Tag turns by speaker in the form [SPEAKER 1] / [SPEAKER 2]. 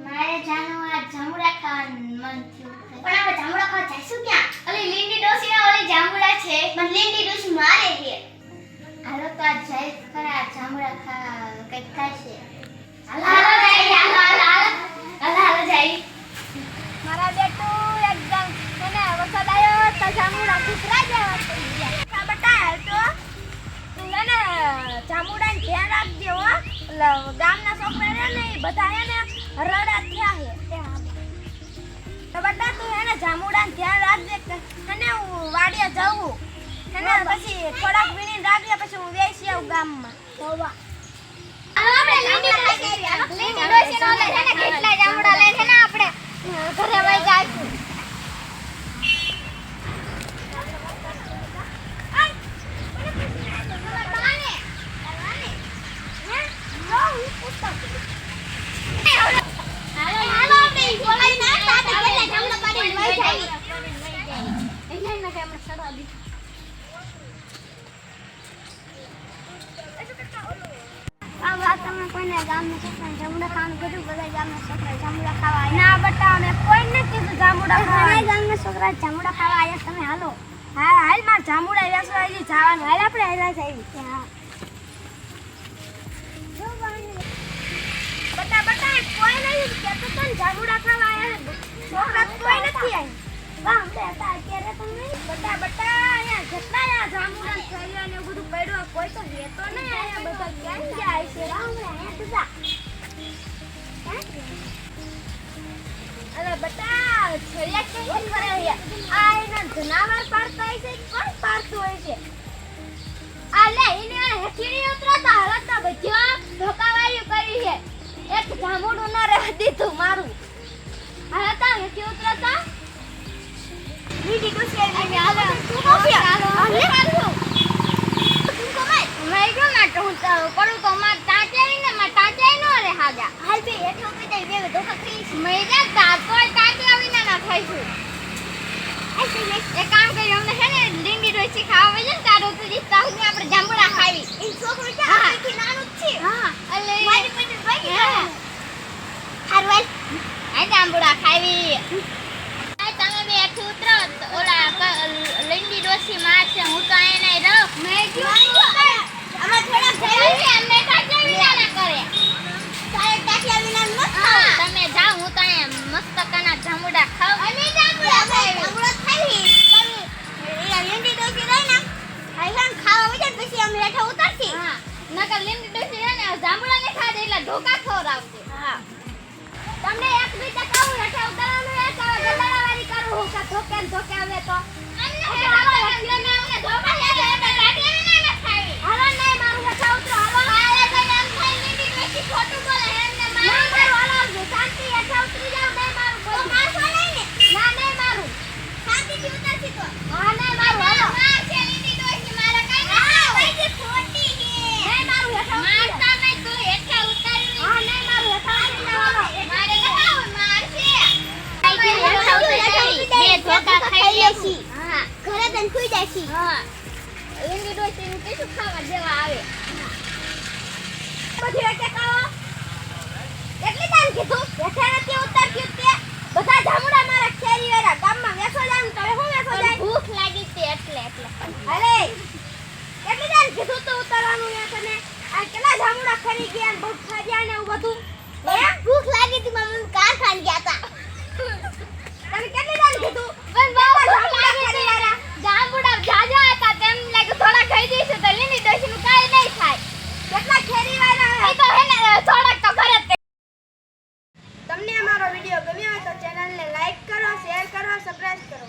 [SPEAKER 1] મારે જાનું આ જાંબુડા ખાવાનું મન થયું છે. પણ આપણે જાંબુડા ખાવા જઈશું ક્યાં? ઓલી લીંડી ડોસીના ઓલી જાંબુડા છે. મને લીંડી ડોસી મારે છે. હાલો તો આ જાય ખરા જાંબુડા ખાવા કંઈક થશે. હાલો જાય.
[SPEAKER 2] મારા બેટુ એકદમ મને વરસાદ આવ્યો તો જાંબુડા ખુસરા જેવા થઈ ગયા. બટા હાલ તો તું એને જાંબુડાને ધ્યાન રાખજે હો. ગામના છોકરા ને એ બધા એને રડા થયા છે. તો બટા તું એને જાંબુડાને ધ્યાન રાખજે અને હું વાડીએ જાઉં અને પછી થોડાક વીણીને રાખજે પછી હું વેચી આવું ગામમાં.
[SPEAKER 1] આપણે લીંડી ડોસીનો ઓલે છે ને કેટલા જાંબુડા લઈને છે ને આપણે ઘરે વઈ જાઈશું.
[SPEAKER 2] ના બટા અમે કોઈ નથી કીધું જાંબુડા ખાવા.
[SPEAKER 1] ગામના છોકરા જાંબુડા ખાવા આવ્યા તમે હાલો.
[SPEAKER 2] હા હાલ માર જાંબુડા વેચવા આવી જવાનું. હાલ આપણે હાલ્યા જઈએ. બટા કોઈ નહીં કેતો તને જાંબુડા ખાવા આવ્યા છોકરા કોઈ નથી આવી.
[SPEAKER 1] અત્યારે તો નહીં.
[SPEAKER 2] બટા અહીંયા જેટલા આ જાંબુડા ખાયા ને એવું બધું પડ્યું કોઈ તો લેતો નહીં. અહીંયા બધા ક્યાં જાય છે? અરે બટા છળિયા કેમ કરે છે? આ એના જનાવર પાડતા હોય છે કે કોણ પાડતું હોય છે? આ લે એને હેઠી ઉતરતા હલતા બધ્યો ધોકાવાળ્યું કરી છે. એક જાંબુડું ન રહે દીધું મારું. હલતા હેઠી ઉતરતા લીધી ડોસી લઈને હાલે તું કોફી હાલો હાલે તું કમાય મેં જો માટે હું કરું તો માર તાચેરી ને માર તાચેરી નો રે હાજા
[SPEAKER 1] હાલ બે હેઠો ઉતરી જાય બે ધોકા ખાઈ છે.
[SPEAKER 2] મેં જા તાકોય તાચેરી વિના ના ખાઈશું. એક કામ કરી અમને છે ને લીંડી ડોસી ખાવા વજે ને તારો તો દીતા હું આપણે જાંબુડા ખાવી.
[SPEAKER 1] એ છોકરો છે આથી નાનું જ છે.
[SPEAKER 2] હા એટલે
[SPEAKER 1] મારી પાસે ભાઈ હારવાલ
[SPEAKER 2] આ જાંબુડા ખાવી. તમે બે હેઠું ઉતરો ઓલા લીંડી ડોસી મારશે હું તો એને રહું. મેં
[SPEAKER 1] અમાર થોડા
[SPEAKER 2] જઈ અમને તાચેરી વિના ના કરે.
[SPEAKER 1] તારે ટાટિયા વિના મત
[SPEAKER 2] હા તમે જાઓ હું તો મસ્ત કના જાંબુડા ખાવ.
[SPEAKER 1] અમે જાંબુડા ખાઈ એલા લીંડી ડોસી રહી ને આયલાન ખાવા વજે પછી અમે હેઠા ઉતરતી.
[SPEAKER 2] હા નકર લીંડી ડોસી છે ને જાંબુડા ને ખાધે એટલે ઢોકા ખવડાવશે.
[SPEAKER 1] હા
[SPEAKER 2] તમને એક બીજા કહું હેઠા ઉતરવાનું એક ગલાવાળી કરું હું કે ધોકે ને ધોકે આવે તો અમને હેઠા હેઠા ને અમને ધોકા લે એટલે લાગે ને ના ખાવી. હાલો નહીં મારું હેઠા ઉતરો હાલો હાલે જઈને એમ થાય લીંડી ડોસી ખોટું બોલે એમને મારું હાલો શાંતિ હેઠા ઉતરી જાવ નહીં મારું
[SPEAKER 1] તો મારસો નહીં ને
[SPEAKER 2] ના નહીં મારું
[SPEAKER 1] શાંતિથી ઉતરતી તો
[SPEAKER 2] હા નહીં મારું હાલો
[SPEAKER 1] માર છે લીંડી ડોસી મારે કઈ ના ભાઈ ખોટી છે
[SPEAKER 2] નહીં મારું હેઠા
[SPEAKER 1] મારતા નહીં તું હેઠા ઉતારી
[SPEAKER 2] હા નહીં મારું હેઠા ઉતરી જાવ હાલો
[SPEAKER 1] મારે લગાવ મારશે
[SPEAKER 2] બે ધોકા ખાઈ લેશી.
[SPEAKER 1] હા ઘરે તને સુઈ જાશી.
[SPEAKER 2] હા લીંડી ડોસી નું કશું ખાવા જેવા આવે. બધી એક ખાઓ કેટલી તાન કીધું હેઠે નથી ઉતરતી તે બધા જામુડા મારા ખેરી વેરા ગામમાં વેસો જામ તો હું વેસો જાય
[SPEAKER 1] ભૂખ લાગી છે એટલે
[SPEAKER 2] અરે કેટલી તાન કીધું તો ઉતરવાનું ને તને આ કેટલા જામુડા ખરી ગયા ને બહુ ખાધ્યા ને એવું બધું
[SPEAKER 1] હે ભૂખ લાગી હતી મમ્મી કારખાને ગયા હતા.
[SPEAKER 2] તને કેટલી તાન કીધું
[SPEAKER 1] પણ બહુ ભૂખ લાગી
[SPEAKER 2] ખરી
[SPEAKER 1] હતી.
[SPEAKER 2] વેરા જામુડા જાજા હતા તેમ લાગે થોડા ખાઈ દઈશું તો લીંડી ડોસી નું કાઈ નહીં થાય કેટલા ખેરી વેરા
[SPEAKER 1] એ તો હે ને થોડાક તો ઘરે જ.
[SPEAKER 2] તમને અમારો વિડિયો ગમ્યો હોય તો ચેનલને લાઈક કરો, શેર કરો, સબસ્ક્રાઇબ કરો.